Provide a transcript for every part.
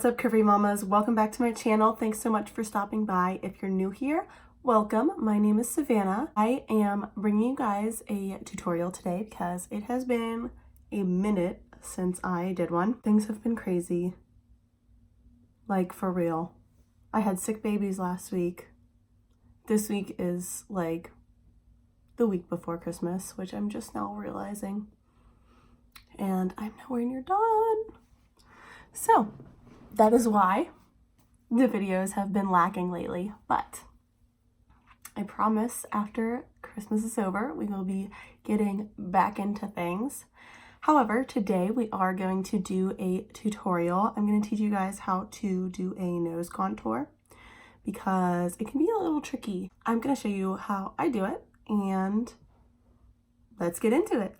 up, Curvy Mamas? Welcome back to my channel. Thanks so much for stopping by. If you're new here, welcome. My name is Savannah. I am bringing you guys a tutorial today because it has been a minute since I did one. Things have been crazy, like for real. I had sick babies last week. This week is like the week before Christmas, which I'm just now realizing. And I'm nowhere near done. So that is why the videos have been lacking lately, but I promise after Christmas is over, we will be getting back into things. However, today we are going to do a tutorial. I'm going to teach you guys how to do a nose contour because it can be a little tricky. I'm going to show you how I do it and let's get into it.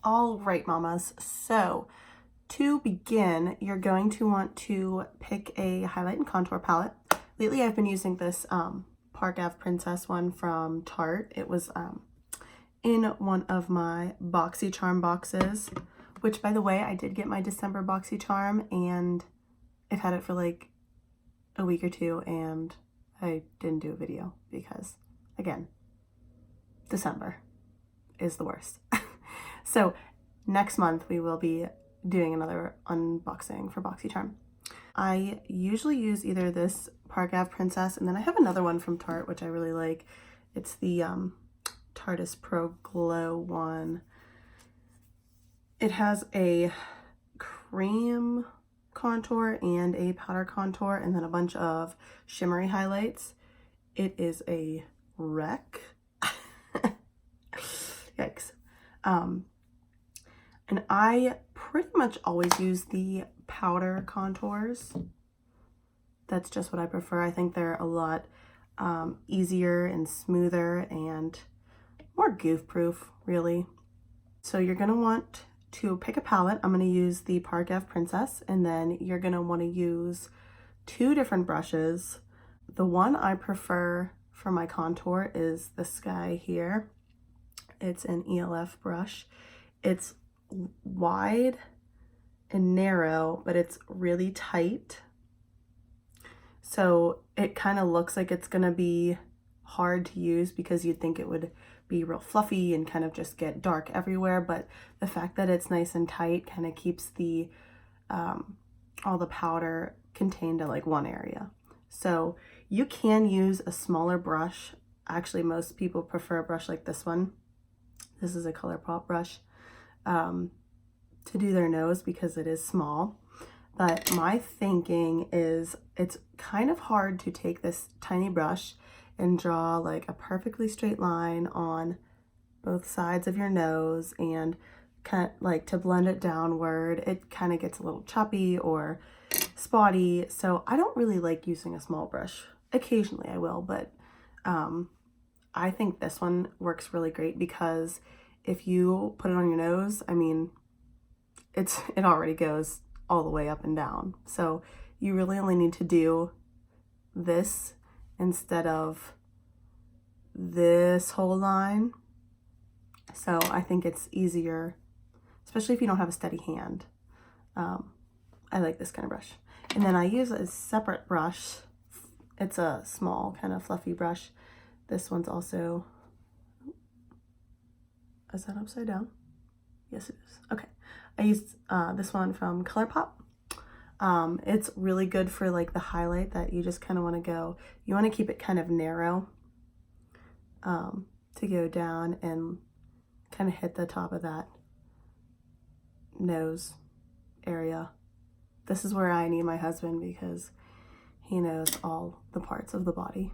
All right, mamas. So to begin, you're going to want to pick a highlight and contour palette. Lately, I've been using this Park Ave Princess one from Tarte. It was in one of my BoxyCharm boxes, which, by the way, I did get my December BoxyCharm, and I've had it for like a week or two, and I didn't do a video because, again, December is the worst. So next month, we will be doing another unboxing for BoxyCharm. I usually use either this Park Ave Princess, and then I have another one from Tarte, which I really like. It's the Tarteist Pro Glow one. It has a cream contour and a powder contour, and then a bunch of shimmery highlights. It is a wreck. Yikes. And I pretty much always use the powder contours. That's just what I prefer. I think they're a lot easier and smoother and more goof-proof, really. So you're going to want to pick a palette. I'm going to use the Park Ave Princess, and then you're going to want to use two different brushes. The one I prefer for my contour is this guy here. It's an ELF brush. It's wide and narrow, but it's really tight. So it kind of looks like it's gonna be hard to use because you'd think it would be real fluffy and kind of just get dark everywhere, but the fact that it's nice and tight kind of keeps the all the powder contained to like one area. So you can use a smaller brush. Actually, most people prefer a brush like this one. This is a ColourPop brush. To do their nose because it is small. But my thinking is it's kind of hard to take this tiny brush and draw like a perfectly straight line on both sides of your nose and kind of like to blend it downward. It kind of gets a little choppy or spotty. So I don't really like using a small brush. Occasionally I will, but I think this one works really great because if you put it on your nose, I mean, it already goes all the way up and down. So you really only need to do this instead of this whole line. So I think it's easier, especially if you don't have a steady hand. I like this kind of brush. And then I use a separate brush. It's a small kind of fluffy brush. This one's also, is that upside down? Yes, it is. Okay. I used this one from ColourPop. It's really good for like the highlight that you just kind of want to go. You want to keep it kind of narrow to go down and kind of hit the top of that nose area. This is where I need my husband because he knows all the parts of the body.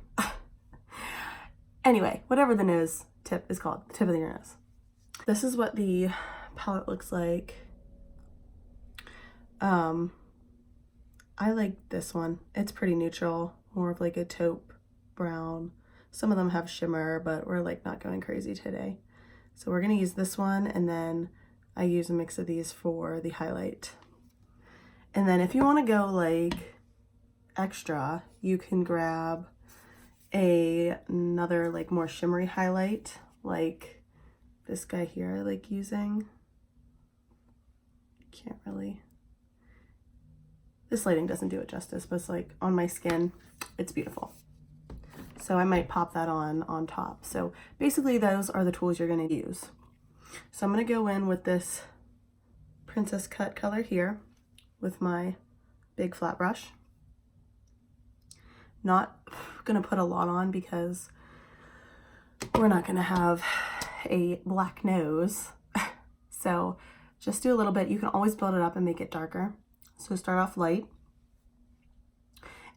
Anyway, whatever the nose tip is called, the tip of your nose. This is what the palette looks like. I like this one. It's pretty neutral, more of like a taupe brown. Some of them have shimmer, but we're like not going crazy today. So we're gonna use this one, and then I use a mix of these for the highlight. And then if you wanna go like extra, you can grab another like more shimmery highlight, like this guy here I like using. Can't really, this lighting doesn't do it justice, but it's like on my skin, it's beautiful. So I might pop that on top. So basically those are the tools you're gonna use. So I'm gonna go in with this Princess Cut color here with my big flat brush. Not gonna put a lot on because we're not gonna have a black nose. So just do a little bit. You can always build it up and make it darker. So start off light.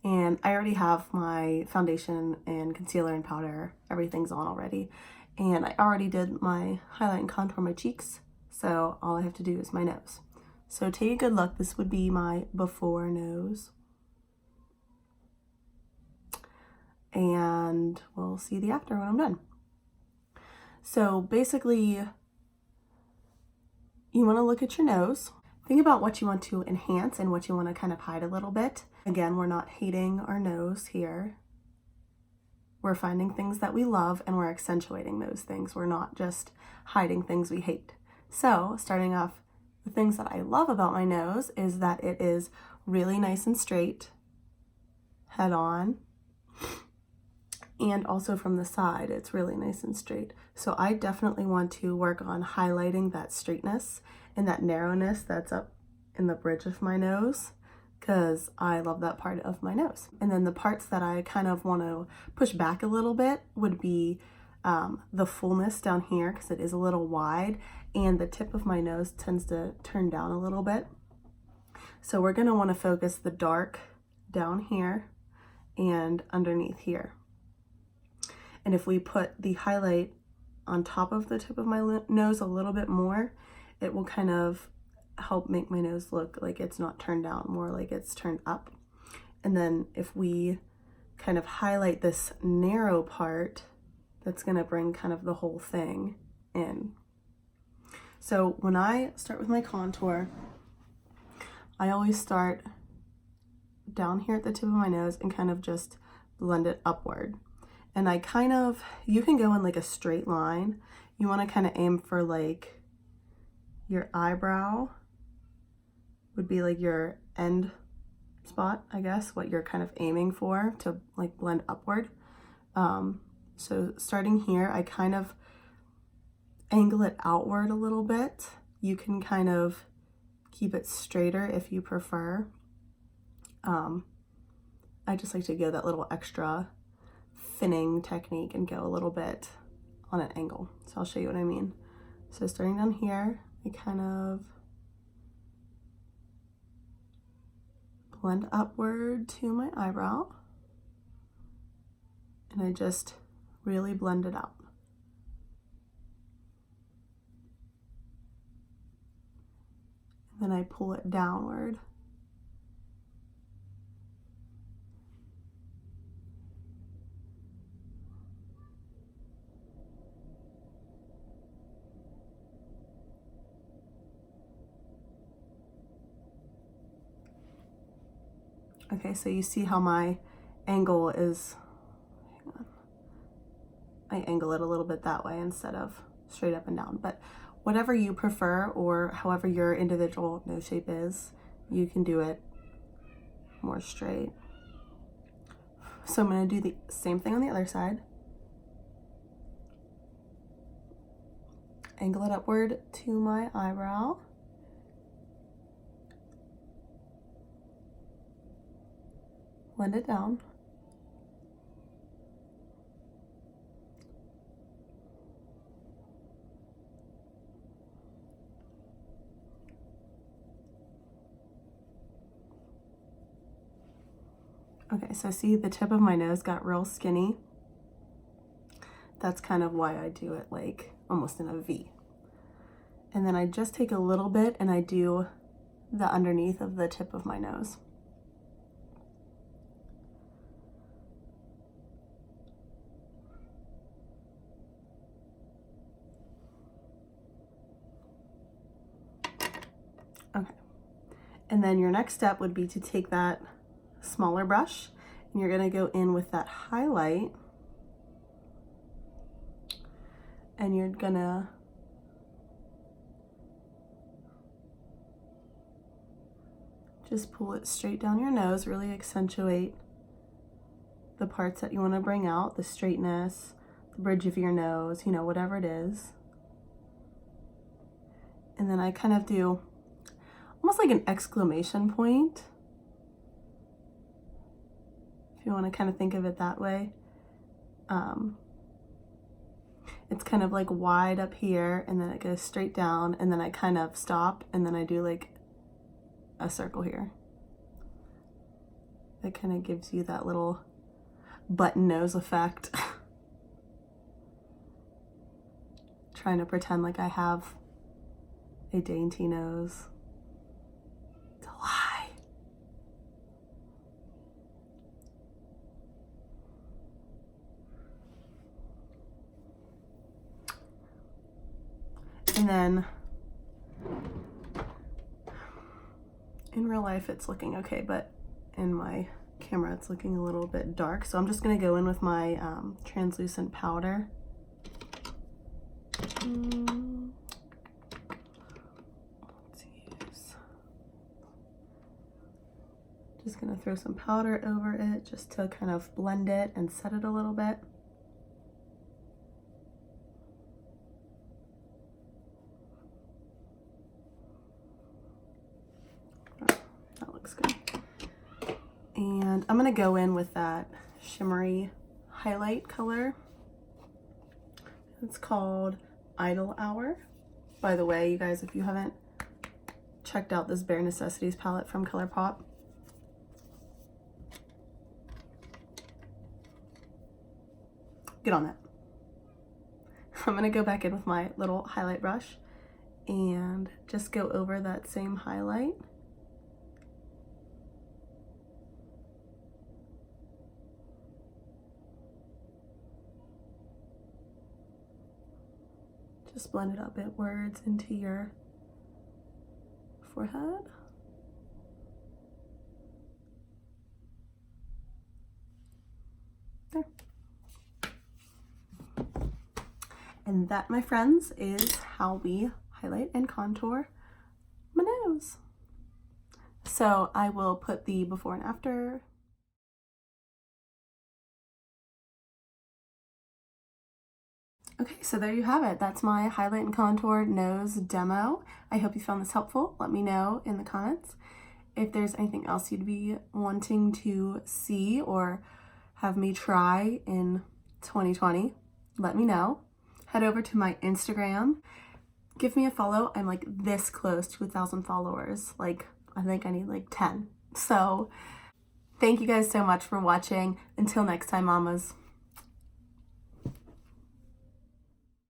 And I already have my foundation and concealer and powder. Everything's on already. And I already did my highlight and contour my cheeks. So all I have to do is my nose. So take a good look. This would be my before nose. And we'll see the after when I'm done. So basically, you want to look at your nose. Think about what you want to enhance and what you want to kind of hide a little bit. Again, we're not hating our nose here. We're finding things that we love and we're accentuating those things. We're not just hiding things we hate. So starting off, the things that I love about my nose is that it is really nice and straight, head on, and also from the side, it's really nice and straight. So I definitely want to work on highlighting that straightness and that narrowness that's up in the bridge of my nose, because I love that part of my nose. And then the parts that I kind of want to push back a little bit would be the fullness down here, because it is a little wide, and the tip of my nose tends to turn down a little bit. So we're going to want to focus the dark down here and underneath here. And if we put the highlight on top of the tip of my nose a little bit more, it will kind of help make my nose look like it's not turned down, more like it's turned up. And then if we kind of highlight this narrow part, that's gonna bring kind of the whole thing in. So when I start with my contour, I always start down here at the tip of my nose and kind of just blend it upward. And I kind of, you can go in like a straight line. You want to kind of aim for like your eyebrow would be like your end spot, I guess, what you're kind of aiming for to like blend upward. So starting here, I kind of angle it outward a little bit. You can kind of keep it straighter if you prefer. I just like to go that little extra thinning technique and go a little bit on an angle. So I'll show you what I mean. So starting down here, I kind of blend upward to my eyebrow, and I just really blend it out. And then I pull it downward. Okay, so you see how my angle is, hang on. I angle it a little bit that way instead of straight up and down, but whatever you prefer or however your individual nose shape is, you can do it more straight. So I'm gonna do the same thing on the other side. Angle it upward to my eyebrow. Blend it down. Okay, so see the tip of my nose got real skinny. That's kind of why I do it like almost in a V. And then I just take a little bit and I do the underneath of the tip of my nose. Okay, and then your next step would be to take that smaller brush and you're gonna go in with that highlight and you're gonna just pull it straight down your nose, really accentuate the parts that you want to bring out, the straightness, the bridge of your nose, you know, whatever it is. And then I kind of do almost like an exclamation point, if you want to kind of think of it that way. It's kind of like wide up here, and then it goes straight down, and then I kind of stop, and then I do like a circle here. That kind of gives you that little button nose effect. Trying to pretend like I have a dainty nose. It's a lie. And then in real life it's looking okay, but in my camera it's looking a little bit dark. So I'm just gonna go in with my translucent powder. Just gonna throw some powder over it just to kind of blend it and set it a little bit. That looks good. And I'm gonna go in with that shimmery highlight color. It's called Idle Hour. By the way, you guys, if you haven't checked out this Bare Necessities palette from ColourPop, get on that. I'm gonna go back in with my little highlight brush and just go over that same highlight. Just blend it up outwards into your forehead. There. And that, my friends, is how we highlight and contour my nose. So I will put the before and after. Okay, so there you have it. That's my highlight and contour nose demo. I hope you found this helpful. Let me know in the comments if there's anything else you'd be wanting to see or have me try in 2020. Let me know. Head over to my Instagram. Give me a follow. I'm like this close to 1,000 followers. Like, I think I need like 10. So thank you guys so much for watching. Until next time, mamas.